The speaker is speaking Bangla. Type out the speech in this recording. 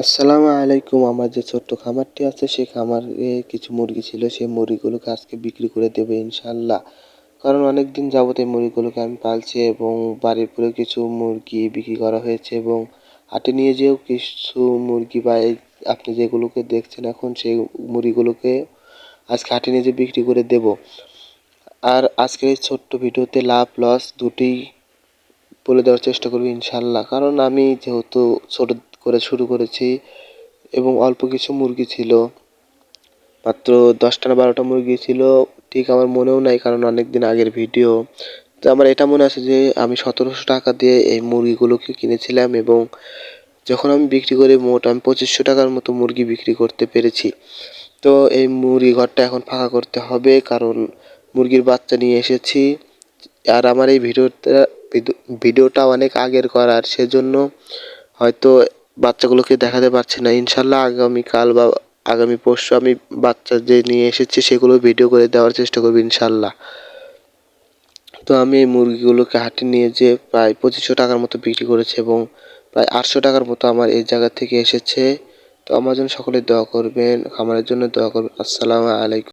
আসসালামু আলাইকুম। আমার যে ছোট্ট খামারটি আছে সেই খামারে কিছু মুরগি ছিল, সেই মুরগিগুলোকে আজকে বিক্রি করে দেবো ইনশাল্লাহ। কারণ অনেক দিন যাবত এই মুরগিগুলোকে আমি পালছি এবং বাড়ির পরেও কিছু মুরগি বিক্রি করা হয়েছে এবং হাটে নিয়ে যেয়েও কিছু মুরগি বা আপনি যেগুলোকে দেখছেন এখন সেই মুরগিগুলোকে আজকে হাটে নিয়ে যেয়ে বিক্রি করে দেব। আর আজকের এই ছোট্ট ভিডিওতে লাভ লস দুটিই বলে দেওয়ার চেষ্টা করবো ইনশাল্লাহ। কারণ আমি যেহেতু ছোট করে শুরু করেছি এবং অল্প কিছু মুরগি ছিল, মাত্র 10টা না 12টা মুরগি ছিল, ঠিক আমার মনেও নাই কারণ অনেক দিন আগের ভিডিও। তো আমার এটা মনে আছে যে আমি 1700 টাকা দিয়ে এই মুরগিগুলোকে কিনেছিলাম এবং যখন আমি বিক্রি করি মোট আমি 2500 টাকার মতো মুরগি বিক্রি করতে পেরেছি। তো এই মুরগি ঘরটা এখন ফাঁকা করতে হবে কারণ মুরগির বাচ্চা নিয়ে এসেছি। আর আমার এই ভিডিওটা অনেক আগের করার, সেজন্য হয়তো বাচ্চাগুলোকে দেখাতে পারছি না। ইনশাল্লাহ আগামীকাল বা আগামী পরশু আমি বাচ্চা যে নিয়ে এসেছি সেগুলো ভিডিও করে দেওয়ার চেষ্টা করবো ইনশাল্লাহ। তো আমি এই মুরগিগুলোকে হাটে নিয়ে যেয়ে প্রায় 2500 টাকার মতো বিক্রি করেছি এবং প্রায় 800 টাকার মতো আমার এই জায়গা থেকে এসেছে। তো আমার জন্য সকলে দোয়া করবেন, খামারের জন্য দোয়া করবেন। আসসালামু আলাইকুম।